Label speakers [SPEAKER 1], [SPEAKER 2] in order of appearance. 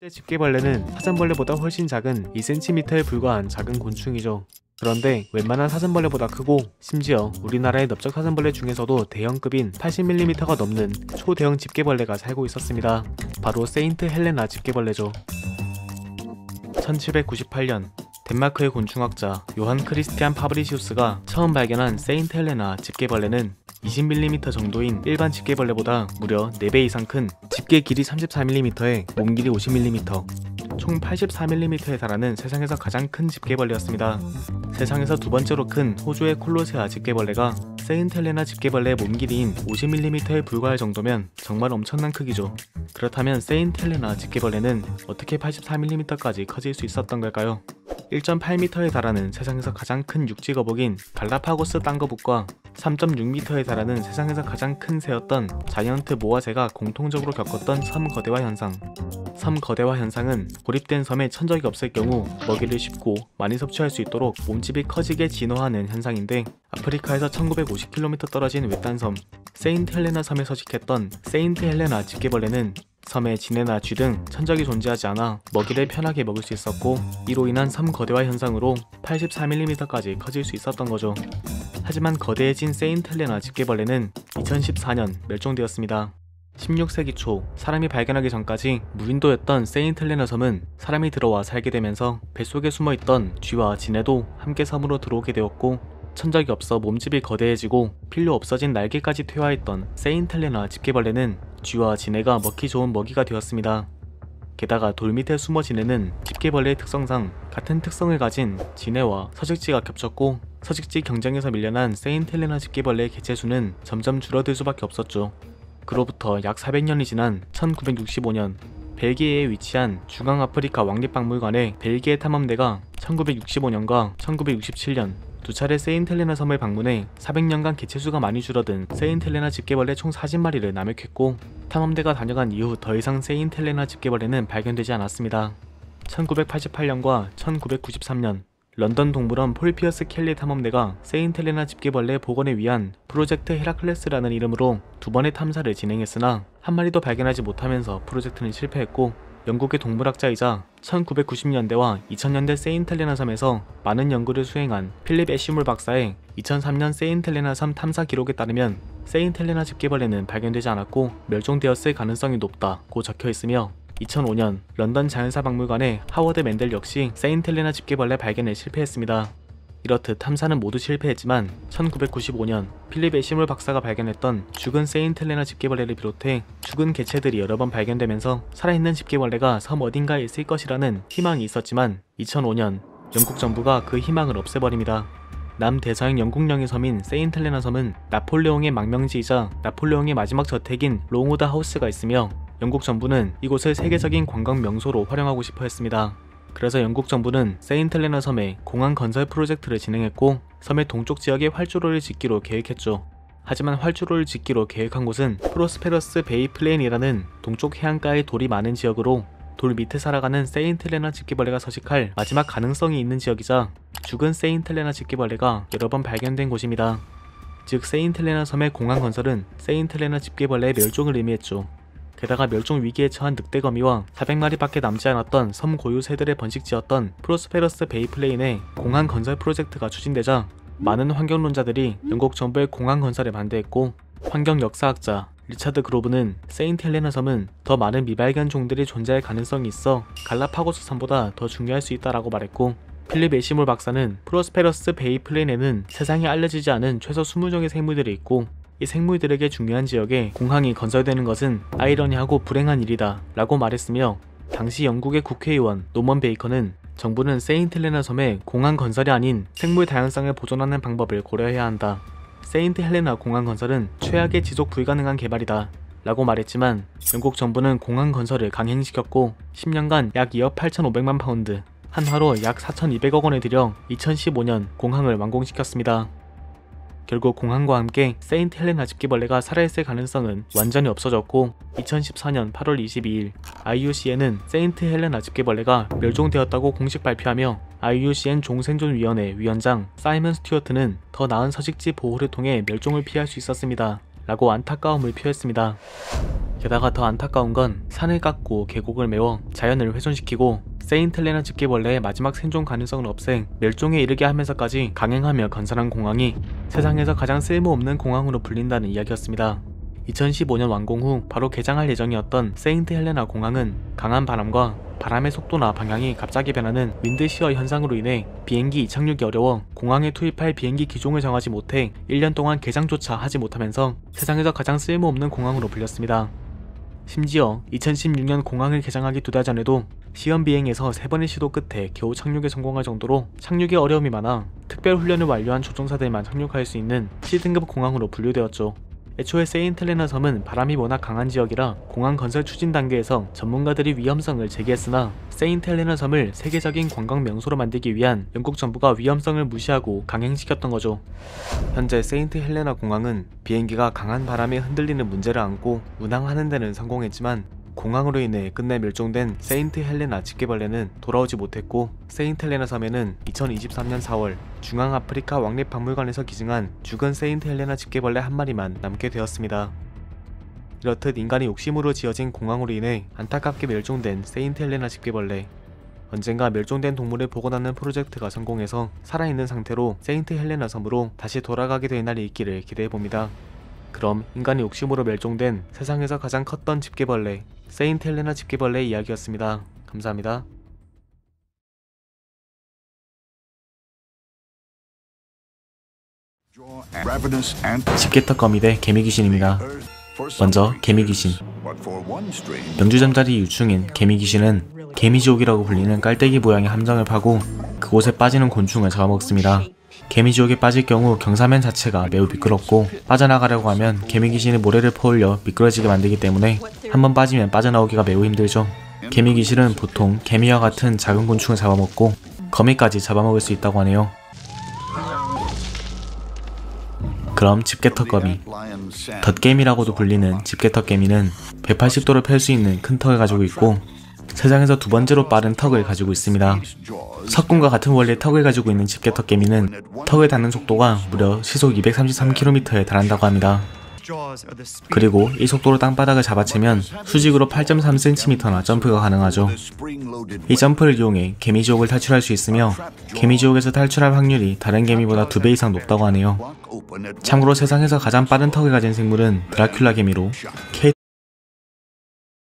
[SPEAKER 1] 집게벌레는 사슴벌레보다 훨씬 작은 2cm에 불과한 작은 곤충이죠. 그런데 웬만한 사슴벌레보다 크고 심지어 우리나라의 넓적 사슴벌레 중에서도 대형급인 80mm가 넘는 초대형 집게벌레가 살고 있었습니다. 바로 세인트 헬레나 집게벌레죠. 1798년 덴마크의 곤충학자 요한 크리스티안 파브리시우스가 처음 발견한 세인트 헬레나 집게벌레는 20mm 정도인 일반 집게벌레보다 무려 4배 이상 큰 집게 길이 34mm에 몸 길이 50mm, 총 84mm에 달하는 세상에서 가장 큰 집게벌레였습니다. 세상에서 두 번째로 큰 호주의 콜로세아 집게벌레가 세인트 헬레나 집게벌레의 몸 길이인 50mm에 불과할 정도면 정말 엄청난 크기죠. 그렇다면 세인트 헬레나 집게벌레는 어떻게 84mm까지 커질 수 있었던 걸까요? 1.8m에 달하는 세상에서 가장 큰 육지 거북인 갈라파고스 땅거북과 3.6m에 달하는 세상에서 가장 큰 새였던 자이언트 모아새가 공통적으로 겪었던 섬 거대화 현상. 섬 거대화 현상은 고립된 섬에 천적이 없을 경우 먹이를 쉽고 많이 섭취할 수 있도록 몸집이 커지게 진화하는 현상인데, 아프리카에서 1950km 떨어진 외딴 섬 세인트 헬레나 섬에 서식했던 세인트 헬레나 집게벌레는 섬에 지네나 쥐 등 천적이 존재하지 않아 먹이를 편하게 먹을 수 있었고, 이로 인한 섬 거대화 현상으로 84mm까지 커질 수 있었던 거죠. 하지만 거대해진 세인트 헬레나 집게벌레는 2014년 멸종되었습니다. 16세기 초 사람이 발견하기 전까지 무인도였던 세인트 헬레나 섬은 사람이 들어와 살게 되면서 뱃속에 숨어있던 쥐와 지네도 함께 섬으로 들어오게 되었고, 천적이 없어 몸집이 거대해지고 필요 없어진 날개까지 퇴화했던 세인트 헬레나 집게벌레는 쥐와 지네가 먹기 좋은 먹이가 되었습니다. 게다가 돌 밑에 숨어 지내는 집게벌레의 특성상 같은 특성을 가진 지네와 서식지가 겹쳤고, 서식지 경쟁에서 밀려난 세인트 헬레나 집게벌레의 개체수는 점점 줄어들 수밖에 없었죠. 그로부터 약 400년이 지난 1965년 벨기에에 위치한 중앙아프리카 왕립박물관의 벨기에 탐험대가 1965년과 1967년 두 차례 세인트 헬레나 섬을 방문해 400년간 개체수가 많이 줄어든 세인트 헬레나 집게벌레 총 40마리를 남획했고, 탐험대가 다녀간 이후 더 이상 세인트 헬레나 집게벌레는 발견되지 않았습니다. 1988년과 1993년 런던 동물원 폴 피어스 켈리 탐험대가 세인트 헬레나 집게벌레 복원을 위한 프로젝트 헤라클레스라는 이름으로 두 번의 탐사를 진행했으나 한 마리도 발견하지 못하면서 프로젝트는 실패했고, 영국의 동물학자이자 1990년대와 2000년대 세인트 헬레나 섬에서 많은 연구를 수행한 필립 애쉬몰 박사의 2003년 세인트 헬레나 섬 탐사 기록에 따르면 세인트 헬레나 집게벌레는 발견되지 않았고 멸종되었을 가능성이 높다고 적혀있으며, 2005년 런던 자연사박물관의 하워드 맨델 역시 세인트 헬레나 집게벌레 발견에 실패했습니다. 이렇듯 탐사는 모두 실패했지만 1995년 필립 애쉬몰 박사가 발견했던 죽은 세인트 헬레나 집게벌레를 비롯해 죽은 개체들이 여러 번 발견되면서 살아있는 집게벌레가 섬 어딘가에 있을 것이라는 희망이 있었지만 2005년 영국 정부가 그 희망을 없애버립니다. 남대서양 영국령의 섬인 세인트 헬레나 섬은 나폴레옹의 망명지이자 나폴레옹의 마지막 저택인 롱우드 하우스가 있으며 영국 정부는 이곳을 세계적인 관광 명소로 활용하고 싶어 했습니다. 그래서 영국 정부는 세인트 헬레나 섬에 공항 건설 프로젝트를 진행했고, 섬의 동쪽 지역에 활주로를 짓기로 계획했죠. 하지만 활주로를 짓기로 계획한 곳은 프로스페러스 베이 플레인이라는 동쪽 해안가에 돌이 많은 지역으로 돌 밑에 살아가는 세인트 헬레나 집게벌레가 서식할 마지막 가능성이 있는 지역이자 죽은 세인트 헬레나 집게벌레가 여러 번 발견된 곳입니다. 즉 세인트 헬레나 섬의 공항 건설은 세인트 헬레나 집게벌레의 멸종을 의미했죠. 게다가 멸종 위기에 처한 늑대거미와 400마리밖에 남지 않았던 섬 고유 새들의 번식지였던 프로스페러스 베이 플레인의 공항 건설 프로젝트가 추진되자 많은 환경론자들이 영국 정부의 공항 건설에 반대했고, 환경 역사학자 리차드 그로브는 세인트 헬레나 섬은 더 많은 미발견 종들이 존재할 가능성이 있어 갈라파고스 섬보다 더 중요할 수 있다라고 말했고, 필립 애쉬몰 박사는 프로스페러스 베이 플레인에는 세상에 알려지지 않은 최소 20종의 생물들이 있고, 이 생물들에게 중요한 지역에 공항이 건설되는 것은 아이러니하고 불행한 일이다 라고 말했으며, 당시 영국의 국회의원 노먼 베이커는 정부는 세인트 헬레나 섬에 공항 건설이 아닌 생물 다양성을 보존하는 방법을 고려해야 한다. 세인트 헬레나 공항 건설은 최악의 지속 불가능한 개발이다 라고 말했지만, 영국 정부는 공항 건설을 강행시켰고 10년간 약 2억 8,500만 파운드, 한화로 약 4,200억 원을 들여 2015년 공항을 완공시켰습니다. 결국 공항과 함께 세인트 헬레나 집게벌레가 살아있을 가능성은 완전히 없어졌고, 2014년 8월 22일 IUCN은 세인트 헬레나 집게벌레가 멸종되었다고 공식 발표하며, IUCN 종생존위원회 위원장 사이먼 스튜어트는 더 나은 서식지 보호를 통해 멸종을 피할 수 있었습니다 라고 안타까움을 표했습니다. 게다가 더 안타까운 건 산을 깎고 계곡을 메워 자연을 훼손시키고 세인트헬레나 집게벌레의 마지막 생존 가능성을 없애 멸종에 이르게 하면서까지 강행하며 건설한 공항이 세상에서 가장 쓸모없는 공항으로 불린다는 이야기였습니다. 2015년 완공 후 바로 개장할 예정이었던 세인트헬레나 공항은 강한 바람과 바람의 속도나 방향이 갑자기 변하는 윈드시어 현상으로 인해 비행기 이착륙이 어려워 공항에 투입할 비행기 기종을 정하지 못해 1년 동안 개장조차 하지 못하면서 세상에서 가장 쓸모없는 공항으로 불렸습니다. 심지어 2016년 공항을 개장하기 2달 전에도 시험 비행에서 3번의 시도 끝에 겨우 착륙에 성공할 정도로 착륙에 어려움이 많아 특별 훈련을 완료한 조종사들만 착륙할 수 있는 C등급 공항으로 분류되었죠. 애초에 세인트헬레나 섬은 바람이 워낙 강한 지역이라 공항 건설 추진 단계에서 전문가들이 위험성을 제기했으나 세인트헬레나 섬을 세계적인 관광 명소로 만들기 위한 영국 정부가 위험성을 무시하고 강행시켰던 거죠. 현재 세인트헬레나 공항은 비행기가 강한 바람에 흔들리는 문제를 안고 운항하는 데는 성공했지만 공항으로 인해 끝내 멸종된 세인트헬레나 집게벌레는 돌아오지 못했고 세인트헬레나 섬에는 2023년 4월 중앙아프리카 왕립박물관에서 기증한 죽은 세인트헬레나 집게벌레 한 마리만 남게 되었습니다. 이렇듯 인간의 욕심으로 지어진 공항으로 인해 안타깝게 멸종된 세인트헬레나 집게벌레. 언젠가 멸종된 동물을 복원하는 프로젝트가 성공해서 살아있는 상태로 세인트헬레나 섬으로 다시 돌아가게 될 날이 있기를 기대해봅니다. 그럼 인간의 욕심으로 멸종된 세상에서 가장 컸던 집게벌레, 세인트헬레나 집게벌레의 이야기였습니다. 감사합니다. 집게턱 거미 대 개미귀신입니다. 먼저 개미귀신. 명주잠자리 유충인 개미귀신은 개미지옥이라고 불리는 깔때기 모양의 함정을 파고 그곳에 빠지는 곤충을 잡아먹습니다. 개미지옥에 빠질 경우 경사면 자체가 매우 미끄럽고 빠져나가려고 하면 개미귀신이 모래를 퍼올려 미끄러지게 만들기 때문에 한번 빠지면 빠져나오기가 매우 힘들죠. 개미귀신은 보통 개미와 같은 작은 곤충을 잡아먹고 거미까지 잡아먹을 수 있다고 하네요. 그럼 집게턱거미. 덧개미라고도 불리는 집게턱개미는 180도를 펼 수 있는 큰 턱을 가지고 있고 세상에서 2번째로 빠른 턱을 가지고 있습니다. 석궁과 같은 원리의 턱을 가지고 있는 집게턱개미는 턱을 닿는 속도가 무려 시속 233km에 달한다고 합니다. 그리고 이 속도로 땅바닥을 잡아채면 수직으로 8.3cm나 점프가 가능하죠. 이 점프를 이용해 개미지옥을 탈출할 수 있으며 개미지옥에서 탈출할 확률이 다른 개미보다 2배 이상 높다고 하네요. 참고로 세상에서 가장 빠른 턱을 가진 생물은 드라큘라 개미로